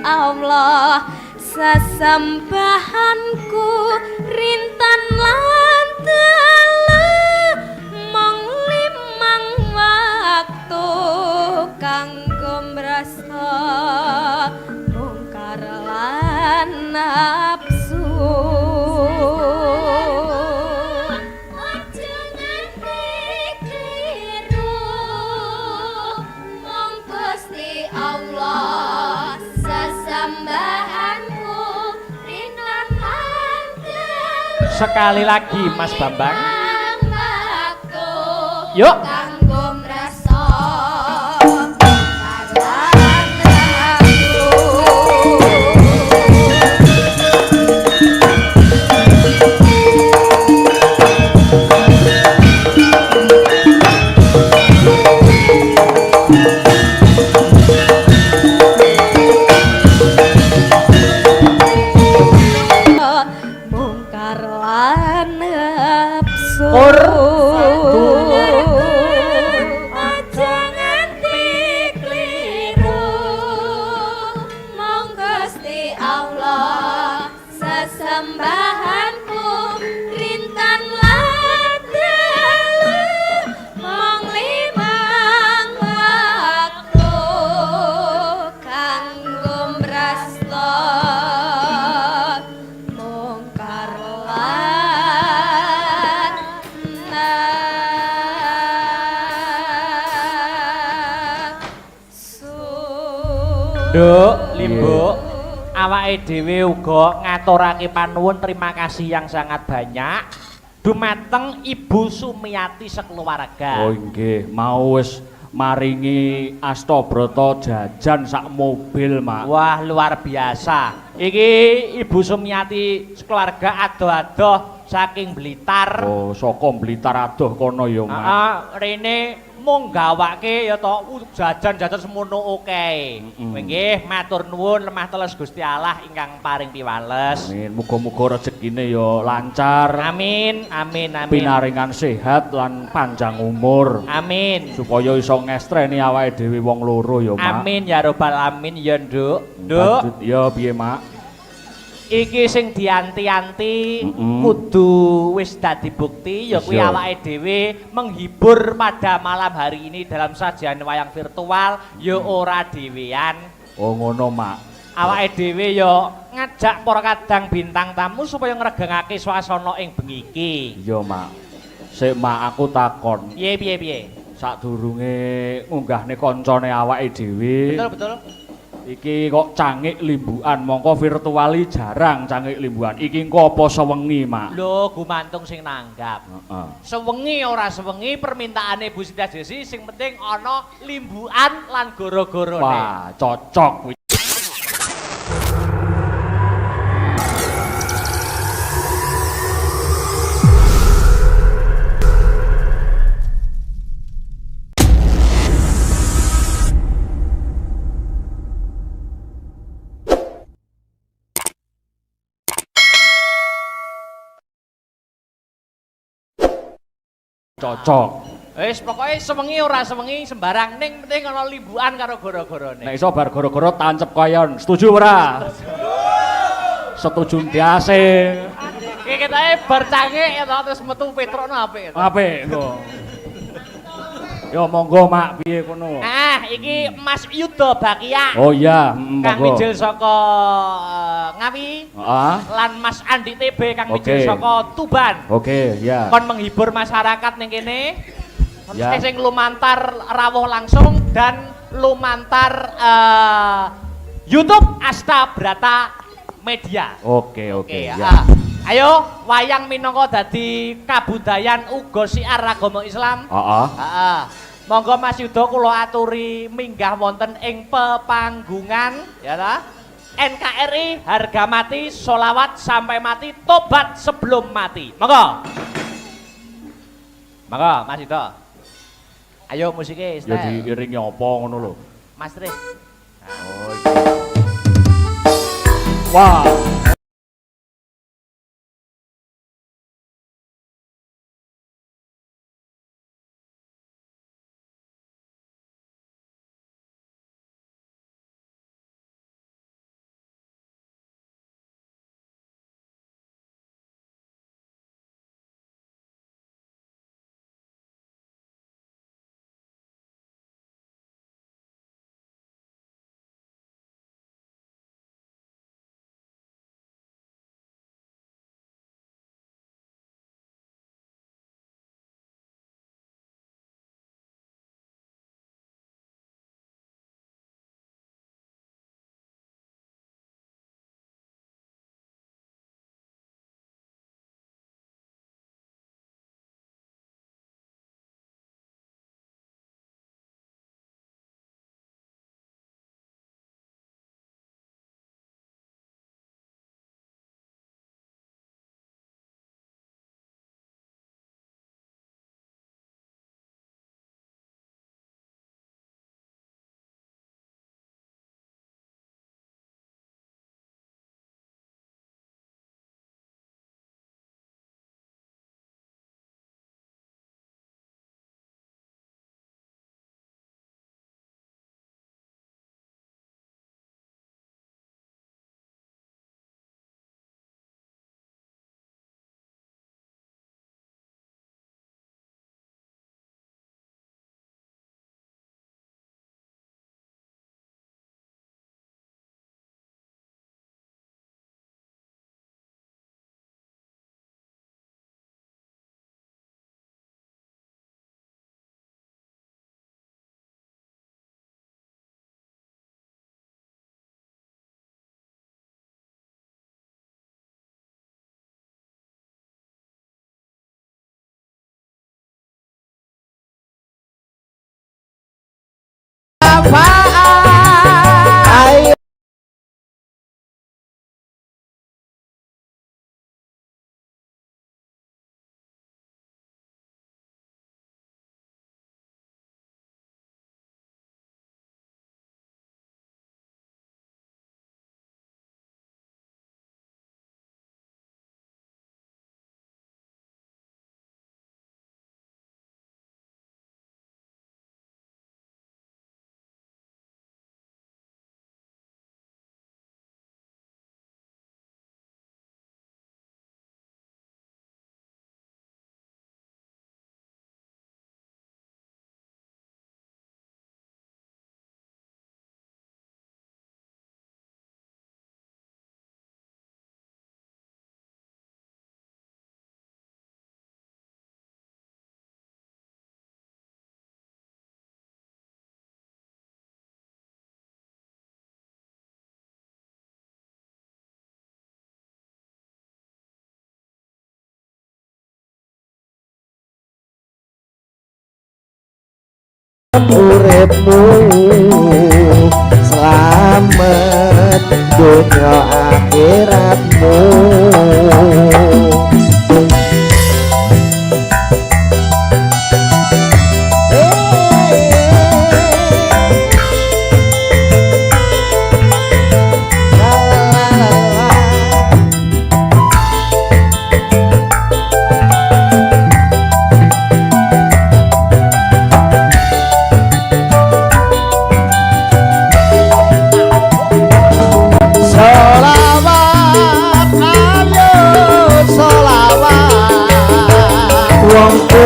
Allah sesembahanku rintan lan dalu mong limang waktu kanggo mrasa mungkar lan nafsu Allah sesembahanku rintan langgeng. Sekali lagi Mas Bambang. Yuk. Nduk, Limbuk, awake dhewe uga ngaturake panuwun terima kasih yang sangat banyak dumateng Ibu Sumiati sekeluarga. Oh nggih, mau wis maringi Astabrata jajan sak mobil, Mak. Wah, luar biasa. Iki Ibu Sumiati sekeluarga adoh-adoh saking Blitar. Oh, saka Blitar adoh kono ya, Mak. Heeh, rene mung gawake ya to jajan-jajan semono oke. Nggih, matur nuwun lemah teles Gusti Allah ingkang paring piwales. Amin, muga-muga rezekine ya lancar. Amin, amin, amin. Pinaringan sehat lan panjang umur. Amin. Supaya iso ngestreni awake dhewe wong loro ya, Mak. Amin ya robbal alamin ya, Nduk. Nduk. Lanjut ya piye, Mak? Iki sing dianti-anti kudu wis dadi bukti ya kuwi awake dhewe menghibur pada malam hari ini dalam sajian wayang virtual ya ora dhewean. Oh ngono, Mak. Awake dhewe ya ngajak para kadang bintang tamu supaya ngregengake swasana ing bengi iki. Iya, Mak. Sik, Mak, aku takon. Piye? Sadurunge ngunggahne kancane awake dhewe. Betul. Iki kok cangik limbukan, mongko virtuali jarang cangik limbukan. Iki engko apa sewengi, Mak? Lho, gumantung sing nanggap. Heeh. Sewengi ora sewengi permintaane Bu Siti Desi sing penting ana limbukan lan goro-gorone. Wah, cocok kuwi. Cocok. Wis pokoke sewengi ora sewengi sembarang ning penting ana limbukan karo goro-gorone. Nek iso bar goro-goro tancep koyon. Setuju ora? Setuju ndiase. Iki ketoke bar cangik ya terus metu petrokno apik. Apik engko. Yo monggo, Mak, piye kono? Iki Mas Yuda Bakia. Oh iya, Kang monggo. Mijil saka Ngawi. Heeh. Lan Mas Andi TB Kang Mijil saka Tuban. Oke, ya. Kon menghibur masyarakat ning kene. Ya. Sing lumantar rawuh langsung dan lumantar YouTube Asta Brata Media. Oke, Oke, ya. ayo wayang minangka dadi kabudayan uga siar agama Islam. Heeh. Monggo Mas Yuda kula aturi minggah wonten ing pepanggungan ya ta. NKRI harga mati, sholawat sampai mati, tobat sebelum mati. Monggo. Monggo Mas Yuda. Ayo musiknya Ya diiringi apa ngono lho. Mas Tris. Oh. Wah. uripmu selamat dunia akhiratmu.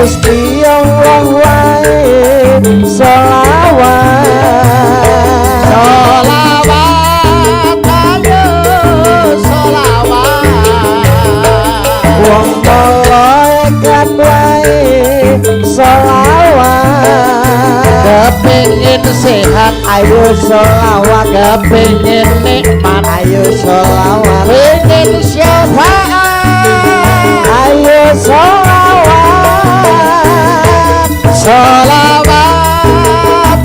Gusti Allah wae selawat selawat ayo selawat wong malaikat wae selawat kepingin sehat, ayo selawat. Kepingin nikmat, ayo selawat. Kepingin syafaat, ayo selawat. Selawat,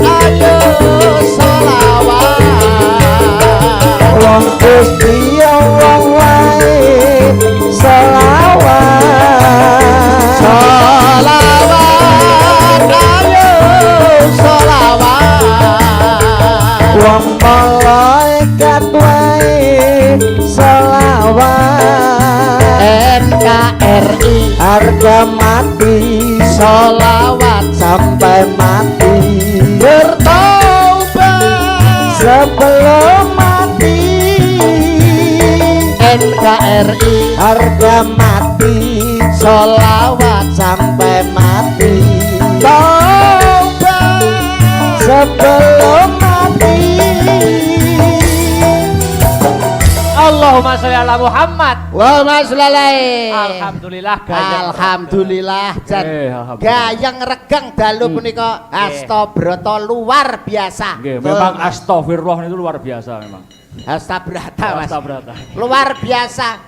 ayo selawat. Wong Gusti Allah wae selawat. Selawat, ayo selawat. Wong malaikat wae selawat. NKRI harga mati selawat sampai mati. Bertaubat sebelum mati. NKRI harga mati selawat sampai mati. Taubat sebelum mati. Allahumma sholli ala Muhammad. Wa sholli. Alhamdulillah gayeng. Alhamdulillah Jan. Alhamdulillah. Gayeng regang dalu punika Astabrata luar biasa. Nggih, memang astagfirullah itu luar biasa memang. Astabrata Mas. Astabrata. Luar biasa.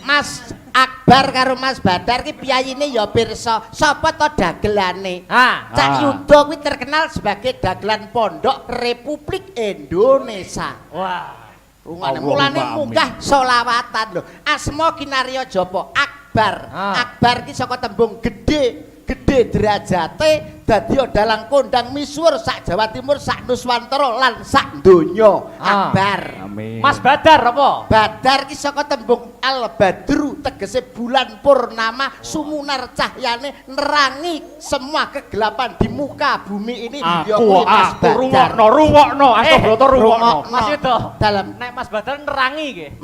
Mas Akbar karo Mas Badar ki piyayine ya pirsa. Sapa to dagelane? Cak Yuda kuwi terkenal sebagai dagelan Pondok Republik Indonesia. Wah. Rungane mulane munggah selawatan lho. Asma kinarya japa? Akbar. Akbar ki saka tembung gedhe, gedhe derajate dadi dalang kondang misuwur sak Jawa Timur, sak Nuswantara lan sak donya. Akbar. Amin. Mas Badar apa? Badar ki saka tembung al badru tegese bulan purnama sumunar cahyane nerangi semua kegelapan di muka bumi ini. Ya kuwi Mas Badar. Rungokno, Astabrata rungokno. Mas itu dalam nek Mas Badar nerangi nggih.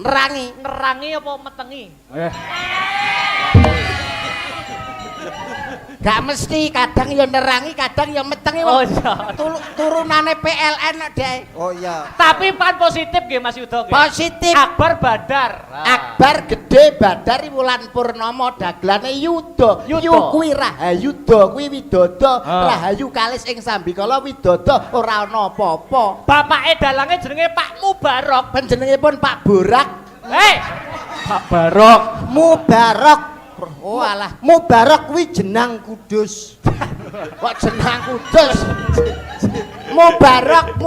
nerangi apa metengi? gak mesti, kadang ya nerangi, kadang ya metengi. Oh iya. Turunane PLN deh. Oh iya. Tapi pan positif nggih Mas Yuda nggih. Positif. Akbar Badar. Akbar gede Badar wulan purnama dagelane Yuda. Yu kuwi Rahayuda, kuwi Widodo. Rahayu kalis ing sambikala Widodo ora ana apa-apa. Bapake dalange jenenge Pak Mubarok. Panjenenganipun Pak Borak. Pak Barok. Mubarak. Oh alah, Mubarak kuwi jenang kudus. Kok jenang kudus? Mubarak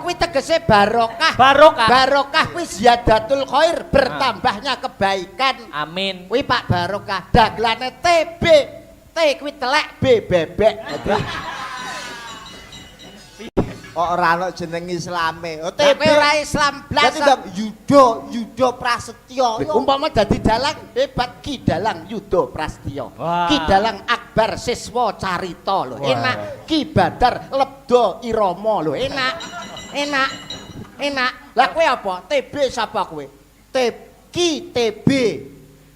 kuwi tegese barokah. Barokah kuwi ziyadatul khair, bertambahnya kebaikan. Amin. Kuwi Pak Barokah. Dagelane TB. T kuwi telek, B bebek. Ora ana jeneng Islame. Oh TB ora Islam blas. Yuda Prasetyo. Umpama dadi dalang hebat Ki Dalang Yuda Prasetyo. Ki Dalang Akbar Siswa Carita lho. Enak. Ki Badar Lebda Irama lho. Enak. Lah kowe apa? TB sapa kowe? Ki TB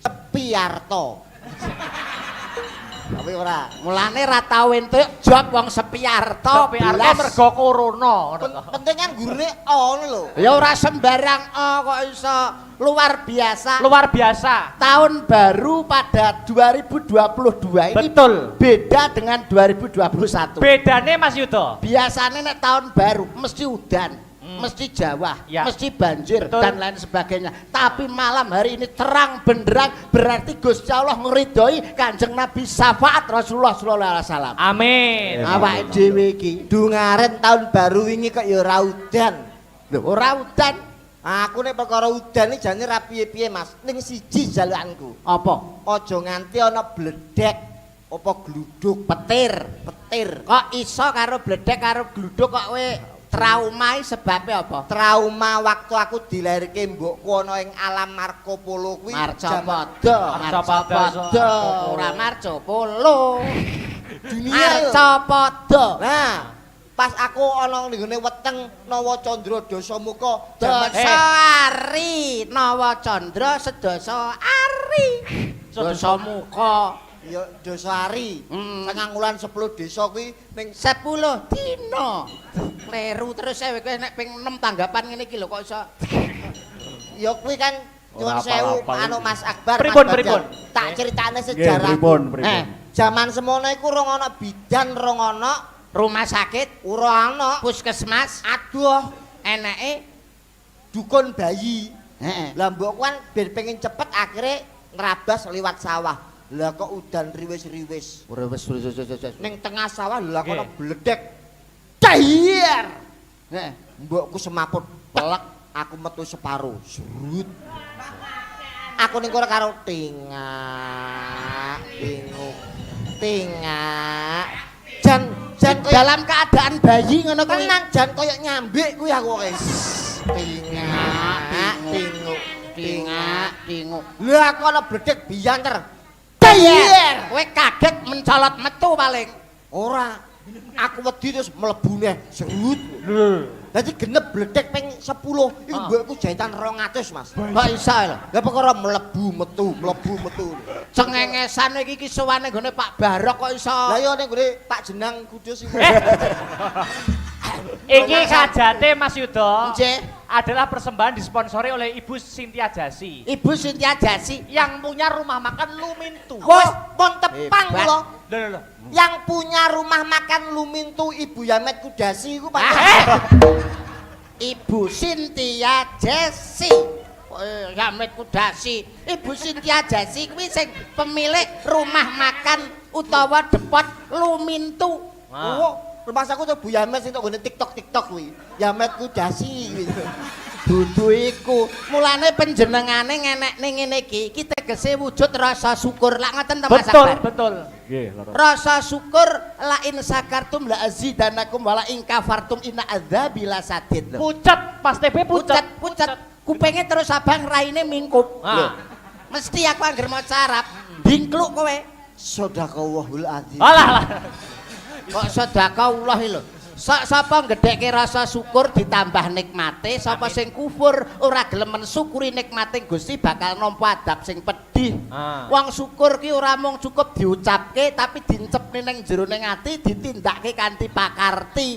Sepiarto. Tapi ora, mulane ra tau entuk job wong Sepiarto. Sepiarto mergo corona. Penting kan gurune ngono lho. Ya ora sembarang kok iso luar biasa. Luar biasa. Tahun baru pada 2022 ini betul beda dengan 2021. Bedane Mas Yuda. Biasanya nek tahun baru mesti udan. Mesti Jawa, mesti banjir dan lain sebagainya. Tapi malam hari ini terang benderang, berarti Gusti Allah ngridhoi Kanjeng Nabi syafaat Rasulullah sallallahu alaihi wasallam. Amin. Awake dhewe iki Dungaren tahun baru wingi kok ya ora udan. lho ora udan. Aku nek perkara udan iki jane ra piye-piye Mas. Ning siji jalukanku. Apa? Aja nganti ana bledek apa gluduk Petir. Kok iso karo bledek karo gluduk kok kowe traumai sebabnya apa? Trauma waktu aku dilahirke mbokku ana ing alam Marco Polo kuwi. Marcopodo. Ora Marco Polo. Dunia Marcopodo. Nah, pas aku ana nggone weteng Nawa Candra Dasamuka Dasari Nawa Candra Sedasa Ari. Dasamuka ya Dasari. Sangang wulan 10 desa kuwi ning 10 dina. Kleru terus kowe nek ping 6 tanggapan ngene iki lho kok iso. Ya kuwi kan nyuwun sewu anu Mas Akbar. Pripun? Tak critakne sejarah. Pripun. Zaman semono iku rong ana bidan, rong ana Rumah sakit, ora ana. puskesmas, Aduh, eneke dukun bayi. heeh. Lah mbok kan ben pengen cepet akhirnya ngerabas liwat sawah. Lah kok udan riwis-riwis. Wis. Ning tengah sawah lah kono Nggih. bledek. Dahir. Heeh. Mbokku semaput pelek, aku metu separo. Serut. Aku ning kono karo tingak, tinguk, tingak. Jan koyo Dalam keadaan bayi ngono kuwi. tenang jan koyo nyambik kuwi aku wis. Tingak, tinguk, tingak. Tinguk. Lah aku ana bledek biyanter. Dahir. Kowe kaget mencolot metu paling. Ora. Aku wedi terus mlebu neh serut. Dadi genep bledek ping 10. Iku mbokku jahitan 200, Mas. Kok iso lho? Lah perkara mlebu metu. Cengengesan iki kisuwane nggone Pak Barok kok iso. Lah ya ning gone Pak Jenang Kudus iku. Iki kajate Mas Yudo Nggih. adalah persembahan disponsori oleh Ibu Cynthia Jasi Ibu Cynthia Jasi. yang punya rumah makan Lumintu. Wis pun tepang Hebat. kula. Loh. Yang punya rumah makan Lumintu Ibu Yamet Kudasi iku Pak. Ibu Cynthia Jasi. Yamet Kudasi. Ibu Cynthia Jasi kuwi sing pemilik rumah makan utawa depot Lumintu. Oh, rumah saku tuh Bu Yamet sing tok ngene TikTok kuwi. Yamet Kudasi kuwi. Dudu iku. Mulane panjenengane ngenekne ngene iki tegese wujud rasa syukur. Lak ngoten to Mas Betul, Akbar? betul. Nggih, loro. Rasa syukur la in sakartum la azidanakum wala in kafartum inna adzabi lasadid. Pucet, Pas TB pucet. Pucet. Kupenge terus abang raine mingkup. Ah. Lho. Mesti aku anggere maca Arab, dingkluk kowe. Sadaqallahul azim. Alah lah. Kok sedekahullah lho. Sapa gedhekke rasa syukur ditambah nikmate, sapa sing kufur ora gelem mensyukuri nikmate Gusti bakal nampa adab sing pedih. Ah. Wong syukur ki ora mung cukup diucapke tapi dincepne ning jerone ati, ditindakke kanthi pakarti.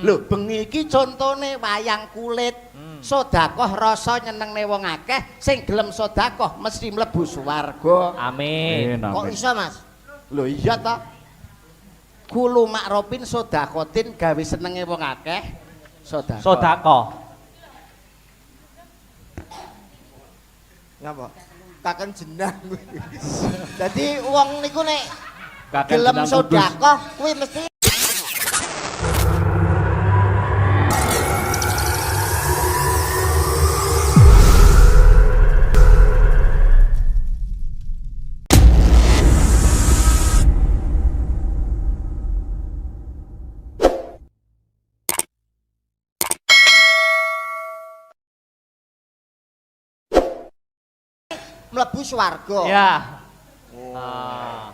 Lho, bengi iki contone wayang kulit. Sedekah rasa nyenengne wong akeh, sing gelem sedekah mesti mlebu swarga. Amin. Kok iso, Mas? Lho iya ta? Kulu makropin sodakotin gawe senenge wong akeh sodako. Sodako. Ngapa? Kaken jenang kuwi. Dadi wong niku nek Kakek gelem Jenang Kudus. sedekah kuwi mesti mlebu swarga. Ya. Oh. Ah.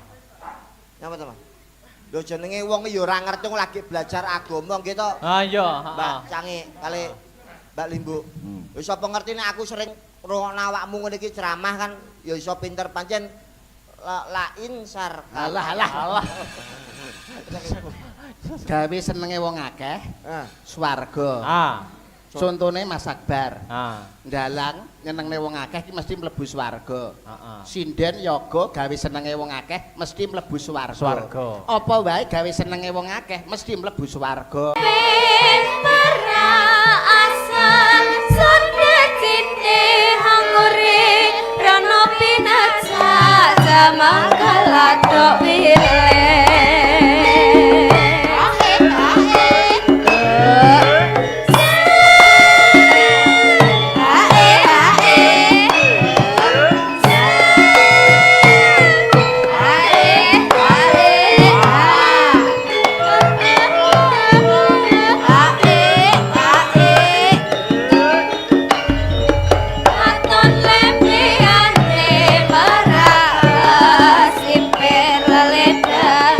Napa to, Mas? Lho jenenge wong ya ora ngerti lagi belajar agama nggih to. Ah iya, Mbak heeh. Cange kali Mbak Limbu. Wis apa ngerti nek aku sering ngrungokno awakmu ngene iki ceramah kan ya iso pinter pancen lain sar. Alah. Gawe senenge wong akeh swarga. Ah. Contone Mas Akbar. Ah. Ndalang nyenengne wong akeh iki mesti mlebu swarga. Heeh. Sinden yoga gawe senenge wong akeh mesti mlebu swarga. Swarga. Apa wae gawe senenge wong akeh mesti mlebu swarga. Para asal sondetine hangure rono pinaca jamak kaladok pilih. Aton lempiane para simper leda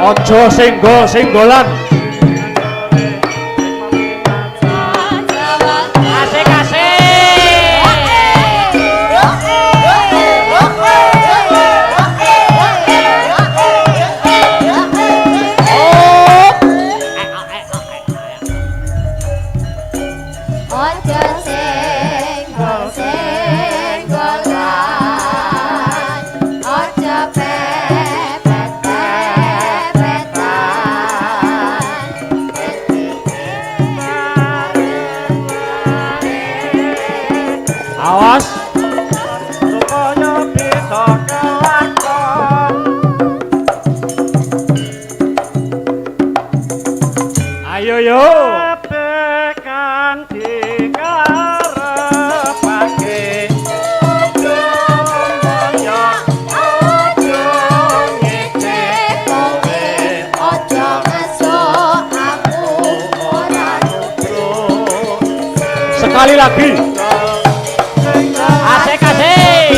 Ojo singgol-singgolan. Ojo senggol-senggolan, ojo pepet-pepetan. Awas. Supaya bisa kelakon. Ayo yo. Kang dikarepake ojo moyo ojo ngecek kowe Ojo ngesuk aku ora nubruk. Sekali lagi. asik-asik.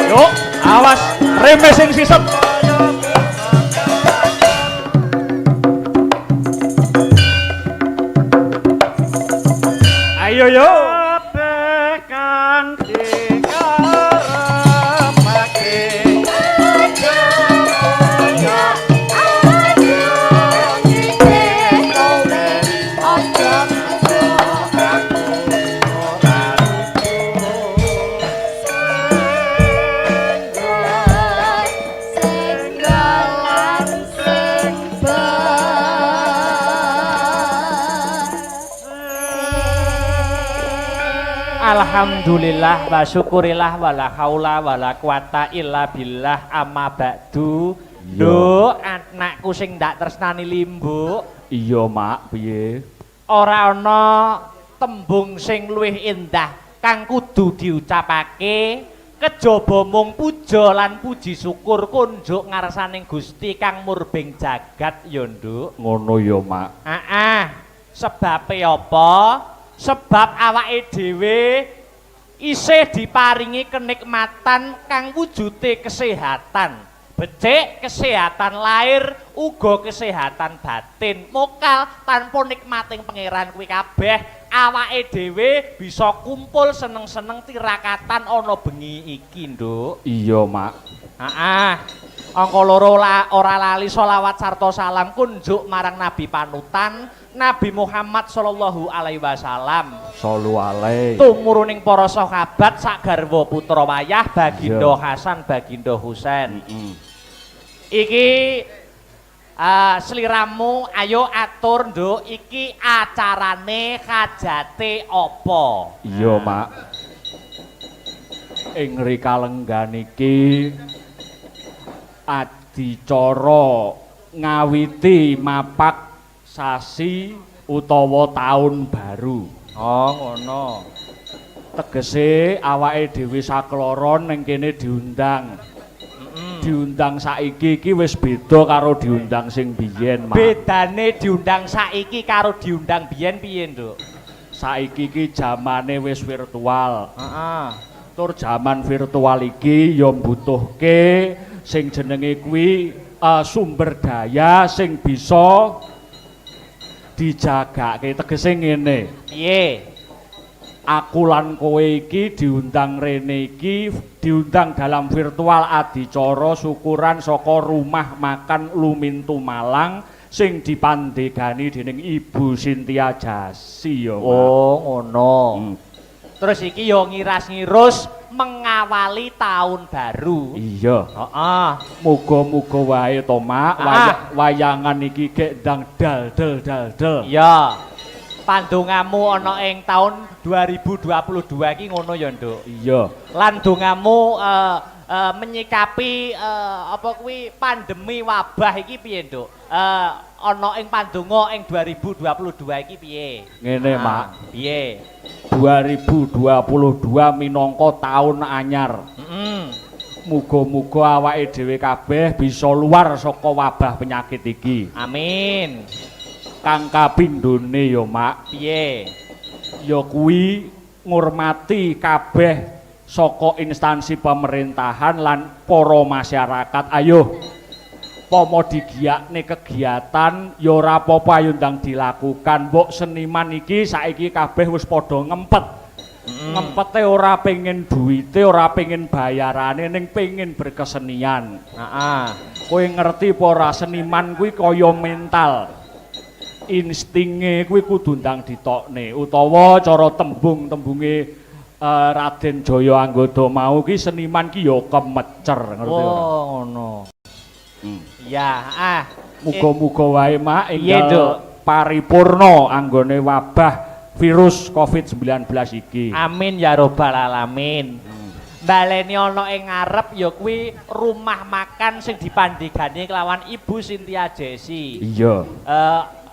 Yuk, awas remes sing sisep. Ayo yo. Kang dikarepake Ojo moyo ojo ngecek kowe, ojo ngesuk aku ora nubruk. Senggolan sing Alhamdulillah wa syukurillah wala haula wala quwata illa billah amma ba'du. Lho, anakku sing ndak tresnani limbu, Iya, Mak, piye? ora ana tembung sing luwih endah kang kudu diucapake kejaba mung puja lan puji syukur kunjuk ngarsaning Gusti kang murbing jagat ya, Nduk. Ngono ya, Mak. Sebabe apa? Sebab awake dhewe isih diparingi kenikmatan kang wujude kesehatan. Becik kesehatan lahir uga kesehatan batin. Mokal tanpa nikmating pangeran kuwi kabeh awake dhewe bisa kumpul seneng-seneng tirakatan ana bengi iki, Nduk. Iya, Mak. Angka loro ora lali sholawat sarta salam kunjuk marang Nabi panutan Nabi Muhammad sallallahu alaihi wasallam. Sallu alaihi. Tumuruning para sahabat sak garwa putra wayah Baginda Hasan Baginda Husain. Iki sliramu ayo atur, Nduk, iki acarane hajate apa? Iya, Mak. Ing rikalenggan iki adicara ngawiti mapak sasi utawa taun baru. Oh, ngono. Tegese awake dhewe sakloron ning kene diundang. Diundang saiki iki wis beda karo diundang sing biyen, Mak. Bedane diundang saiki karo diundang biyen piye, Nduk? Saiki iki jamane wis virtual. Heeh. Tur jaman virtual iki ya mbutuhke sing jenenge kuwi sumber daya sing bisa dijagake. Tegese ngene. Piye? Aku lan kowe iki diundang rene iki diundang dalam virtual adicara syukuran saka Rumah Makan Lumintu Malang sing dipandegani dening Ibu Sintia Jasi ya. Oh, ngono. Terus iki yo ngiras-ngirus mengawali tahun baru. Iya. Heeh. Muga-muga wae to, Mak. Wayangan iki gek ndang dal-dal. Iya. Pandongamu ana ing taun 2022 iki ngono ya, Nduk. Iya. Lan dongamu menyikapi apa kuwi pandemi wabah iki piye, Nduk? Ana ing pandonga ing 2022 iki piye? Ngene, Mak. Piye? 2022 minangka taun anyar. Muga-muga awake dhewe kabeh bisa luar saka wabah penyakit iki. Amin. Kang kapindhone ya, Mak. Piye? Ya kuwi ngurmati kabeh saka instansi pemerintahan lan para masyarakat. Ayo pomo digiyakne kegiatan ya ora apa-apa ayo ndang dilakukan. Mbok seniman iki saiki kabeh wis padha ngempet. Ngempete ora pengen duwite, ora pengen bayarane, ning pengen berkesenian. Heeh. Kowe ngerti apa ora seniman kuwi kaya mental. Instinge kuwi kudu ndang ditokne utawa cara tembung-tembunge Raden Jaya Anggada mau ki seniman ki ya kemecer ngerti ora? Oh, ngono. Ya, Muga-muga wae Mak Iya, Nduk. enggal paripurna anggone wabah virus COVID-19 iki. Amin ya robbal alamin. Baleni ana ing ngarep ya kuwi rumah makan sing dipandhegani kelawan Ibu Cynthia Jessy. Iya.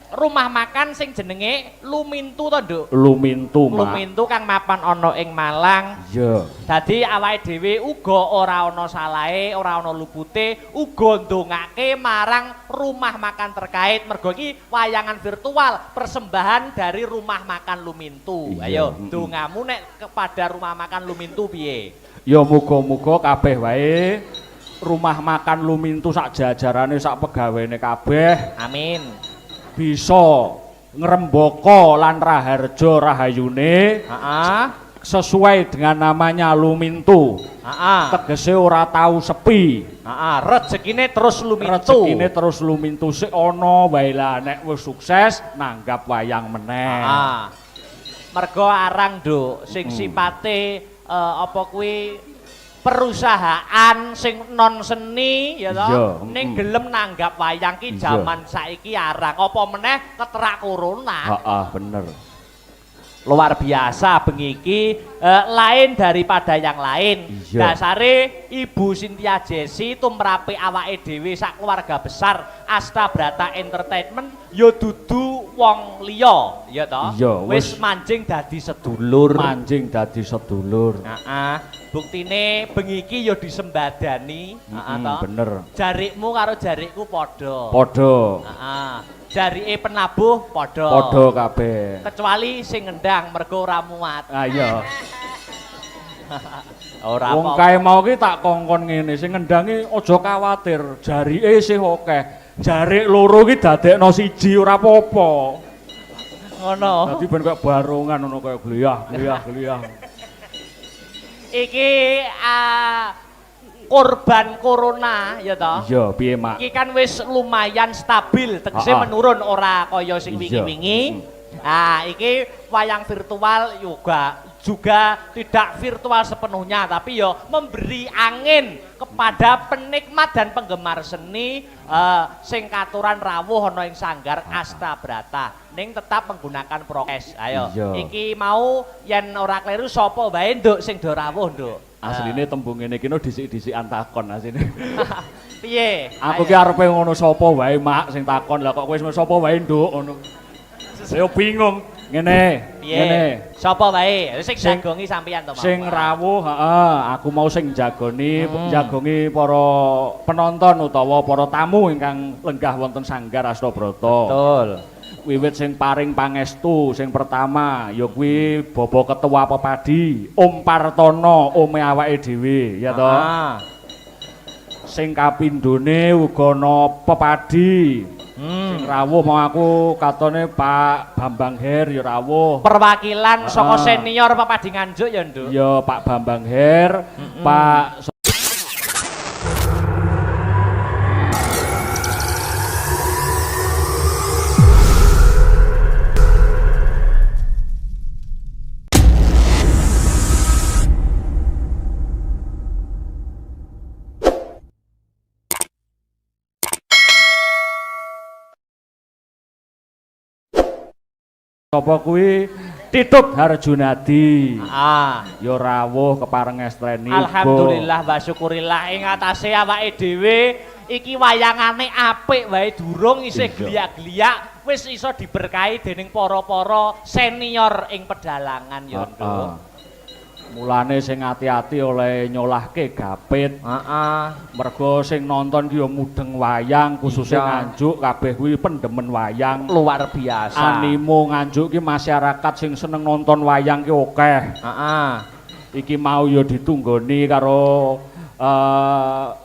Rumah makan sing jenenge Lumintu to, Nduk? Lumintu, Mak. Lumintu kang mapan ana ing Malang. Iya. Dadi awake dhewe uga ora ana salahe, ora ana lupute, uga ndongake marang rumah makan terkait. Mergo iki wayangan virtual persembahan dari rumah makan Lumintu. Iya. Ayo, dongamu nek kepada rumah makan Lumintu piye? Ya muga-muga kabeh wae rumah makan Lumintu sak jajarane sak pegawene kabeh Amin. bisa ngrembaka lan raharja rahayune sesuai dengan namanya Lumintu. Tegese ora tahu sepi. Rezekine terus Lumintu. Rezekine terus Lumintu sik ana wae lah nek wis sukses nanggap wayang meneh. Mergo arang, Nduk, sing sipate apa kuwi perusahaan sing non seni ya toh ning gelem nanggap wayang ki jaman saiki arang apa meneh keterak corona. Heeh, bener. Luar biasa bengi iki lain daripada yang lain. Dasare Ibu Cynthia Jessy tumrape awake dhewe sak keluarga besar Asta Brata Entertainment ya dudu wong liya ya toh. Wis manjing dadi sedulur. Manjing dadi sedulur. Heeh. Buktine bengi iki ya disembadani, heeh toh. Bener. Jarikmu karo jarikku padha. Padha. Heeh. Jarike penabuh padha. Padha kabeh. Kecuali sing ngendang mergo ora muat. Ah iya. Ora apa. Wong kae mau ki tak kongkon ngene, sing ngendangi aja kuwatir, jarike isih akeh. Jarik loro ki dadekno siji ora apa-apa. Ngono. Dadi ben kaya barongan ngono kaya gliyah. Iki korban corona ya toh. Iya, piye Mak? Iki kan wis lumayan stabil, tegese menurun ora kaya sing wingi-wingi. Nah, iki wayang virtual juga tidak virtual sepenuhnya, tapi yo memberi angin kepada penikmat dan penggemar seni sing katuran rawuh ana ing sanggar Asta Brata. Ning tetap menggunakan prokes. Ayo, iki mau yen ora kleru sapa wae Nduk sing do rawuh, Nduk. Asline tembung ngene iki no dhisik-dhisik takon asline. Piye? Aku ki arepe ngono sapa wae Mak sing takon. Lah kok kowe sapa wae Nduk ngono. Saya bingung. Ngene. Sapa wae? Sing jagongi sampeyan to, Mak. Sing rawuh, heeh, aku mau sing jagongi para penonton utawa para tamu ingkang lenggah wonten sanggar Asta Brata. Betul. Wiwit sing paring pangestu sing pertama ya kuwi Bapak Ketua Pepadi, Om Partono, ome awake dhewe, ya toh. Sing kapindhone uga ana Pepadi. Sing rawuh mau aku katone Pak Bambang Her ya rawuh. Perwakilan saka senior Pepadi Nganjuk ya, Nduk. Ya Pak Bambang Her, Pak apa kuwi Titut Harjunadi. Ya rawuh kepareng estreni. Alhamdulillah wa syukurillah ing atase awake dhewe iki wayangane apik wae durung isih gliak-gliak wis iso diberkahi dening para-para senior ing pedalangan ya Nduk. Mulane sing ati-ati oleh nyolahke gapit. Mergo sing nonton ki ya mudeng wayang khususé Nganjuk kabeh kuwi pendemen wayang. Luar biasa. Animo Nganjuk ki masyarakat sing seneng nonton wayang ki akeh. Iki mau ya ditunggoni karo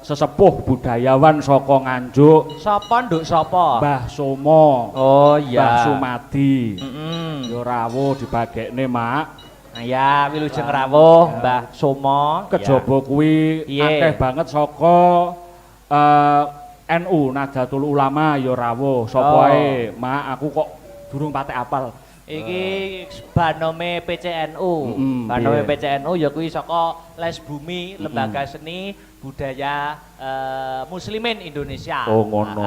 sesepuh budayawan saka Nganjuk. Sapa Nduk sapa? Mbah Somo. Oh iya. Mbah Sumadi. Ya rawuh dibagekne, Mak. Ya, wilujeng rawuh Mbah Somo. Kejaba kuwi akeh banget saka NU Nahdlatul Ulama ya rawuh. Sapa ae, Mak, aku kok durung patek apal. Iki Banome PCNU. Banome PCNU ya kuwi saka Les Bumi, Lembaga Seni Budaya Muslimin Indonesia. Oh ngono.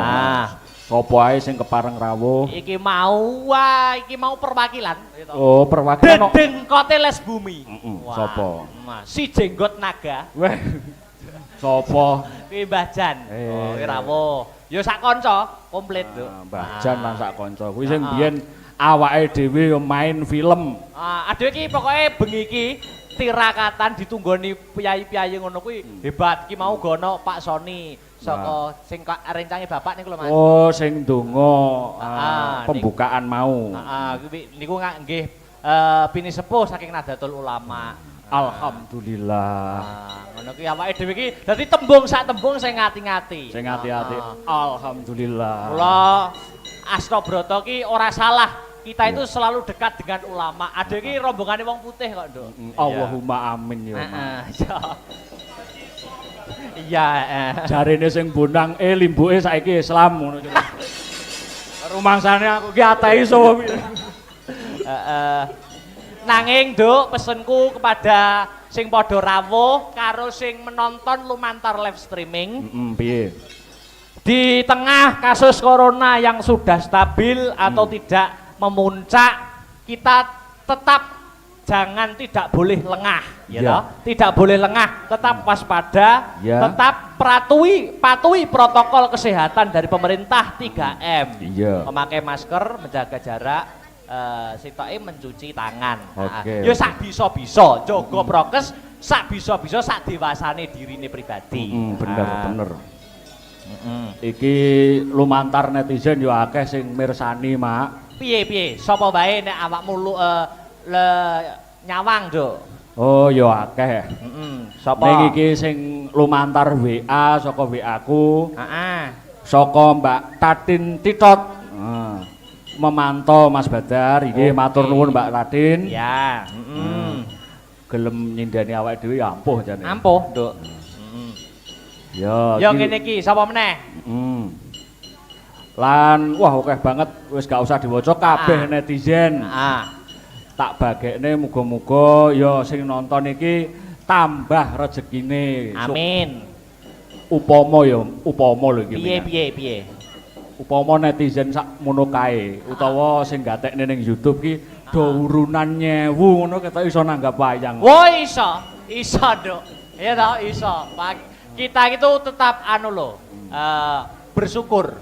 Sapa ae sing kepareng rawuh? Iki mau perwakilan gitu. Oh, perwakilan. Dengkote Les Bumi. Sapa? Si Jenggot Naga. Weh. Sapa? Kuwi Mbah Jan. Oh, kuwi rawuh. Ya sak kanca komplit, Nduk. Mbah Jan lan sak kanca. Kuwi sing biyen awake dhewe yo main film. Aduh iki pokoke bengi iki tirakatan ditunggoni piyayi-piyayi ngono kuwi hebat. Iki mau gono Pak Soni saka sing rencange bapak niku lho Mas. Oh, sing ndonga pembukaan mau. Kuwi niku nggih bini sepuh saking Nahdlatul Ulama. Alhamdulillah. Ngono kuwi awake dhewe iki dadi tembung sak tembung sing ngati-ngati. Sing ngati-ngati. Alhamdulillah. Kula Astabrata ki ora salah. Kita itu selalu dekat dengan ulama. Ada iki rombongane wong putih kok, Nduk. Allahumma amin ya. Iya, jarine sing bonang limbuke saiki Islam ngono. Rumangsane aku ki ateis apa piye. Nanging Nduk, pesenku kepada sing padha rawuh karo sing menonton lumantar live streaming. Piye? Di tengah kasus corona yang sudah stabil atau tidak memuncak, kita tetap tidak boleh lengah, tidak boleh lengah, tetap waspada, tetap patuhi protokol kesehatan dari pemerintah 3M, memakai masker, menjaga jarak, sitoke mencuci tangan. Yo sak bisa-bisa, jaga prokes, sak bisa-bisa sak dewasane dirine pribadi. Bener. Iki lumantar netizen yo akeh sing mirsani, Mak. Piye? Sapa wae nek awakmu nyawang, Nduk? Oh, yo akeh. Sapa? Ning iki sing lumantar WA saka WA-ku. Saka Mbak Tatin Titot. Memantau Mas Badar, iki matur nuwun Mbak Tatin. Ya. Gelem nyindani awake dhewe ya ampuh jane. Ampuh, Nduk. Ya ngene iki, sapa meneh? Lan wah akeh banget wis gak usah diwaca kabeh netizen. Tak bagekne muga-muga ya sing nonton iki tambah rezekine. Amin. Upama lho iki. Piye? Upama netizen sak mono kae utawa sing gatekne ning YouTube ki do urunan 1000 ngono ketok iso nanggap wayang. Wo iso, Nduk. Ya ta, iso. Kita itu tetap bersyukur.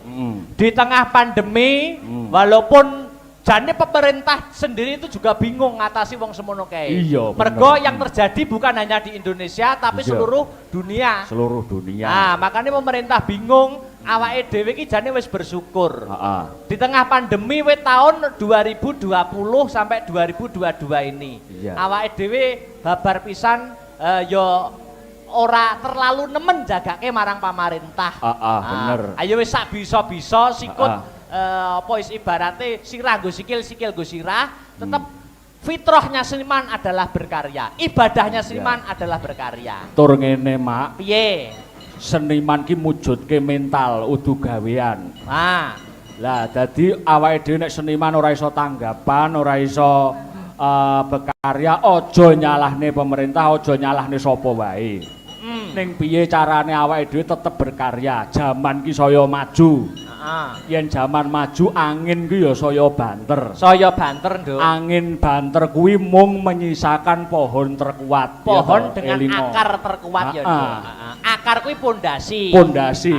Di tengah pandemi, walaupun jane pemerintah sendiri itu juga bingung ngatasi wong semono kae. Iya, mergo yang terjadi bukan hanya di Indonesia tapi seluruh dunia. Seluruh dunia. Nah, makanya pemerintah bingung, awake dhewe iki jane wis bersyukur. Di tengah pandemi tahun 2020 sampai 2022 ini. Awake dhewe babar pisan ora terlalu nemen jagake marang pamarintah. Bener. Ayo wis sak bisa-bisa sikut apa ibarate sirah nggo sikil nggo sirah, tetep fitrahnya seniman adalah berkarya. Ibadahnya seniman adalah berkarya. Tur ngene, Mak. Piye? Seniman ki mujudke mental udu gawean. Lah dadi awake dhewe nek seniman ora iso tanggapan, ora iso berkarya, aja nyalahne pemerintah, aja nyalahne sapa wae. Ning piye carane awake dhewe tetep berkarya? Zaman ki saya maju. Yen jaman maju angin ku ya saya banter. Saya banter, Nduk. Angin banter kuwi mung menyisakan pohon terkuat. Pohon ya, dengan Elingo. akar terkuat ya, Nduk. Akar kuwi pondasi. Pondasi.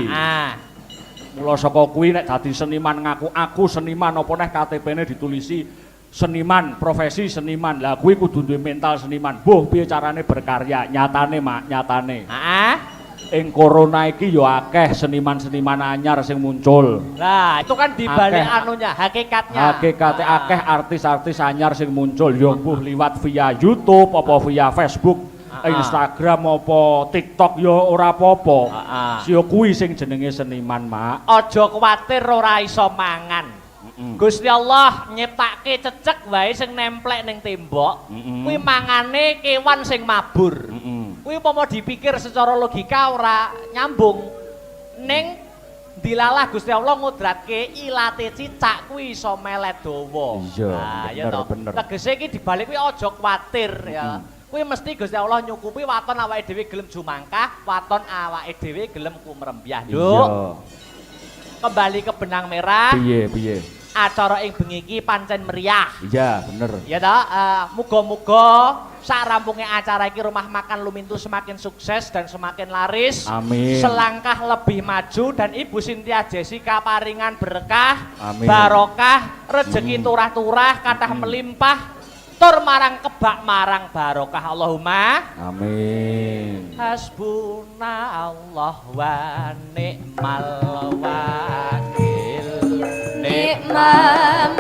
Mula saka kuwi nek dadi seniman ngaku aku seniman apa neh KTP-ne ditulisi seniman, profesi seniman. Lah kuwi kudu duwe mental seniman. Mbuh piye carane berkarya? Nyatane, Mak, nyatane. Heeh. Ing corona iki ya akeh seniman-seniman anyar sing muncul. Lah, itu kan dibalik Akeh. anunya, hakikatnya. Hakikate akeh artis-artis anyar sing muncul ya mbuh liwat via YouTube apa via Facebook, Instagram apa TikTok ya ora apa-apa. Ya kuwi sing jenenge seniman, Mak. Aja kuwatir ora iso mangan. Gusti Allah nyiptake cecek wae sing nemplek ning tembok. Kuwi mangane kewan sing mabur. Kuwi umpama dipikir secara logika ora nyambung. Ning dilalah Gusti Allah ngudratke ilate cicak kuwi iso melet dawa. Iya, bener. Tegese iki dibalik kuwi aja kuwatir ya. Kuwi mesti Gusti Allah nyukupi waton awake dhewe gelem jumangkah, waton awake dhewe gelem kumrembyah, Nduk. Kembali ke benang merah. Piye? Acara ing bengi iki pancen meriah. Iya, bener. Ya ta, muga-muga sak rampunge acara iki Rumah Makan Lumintu semakin sukses dan semakin laris. Amin. Selangkah lebih maju dan Ibu Cynthia Jessica paringan berkah, Amin. barokah, rezeki turah-turah, kathah melimpah, tur marang kebak marang barokah. Allahumma Amin. hasbunallah wa ni'mal wakil. Nikmat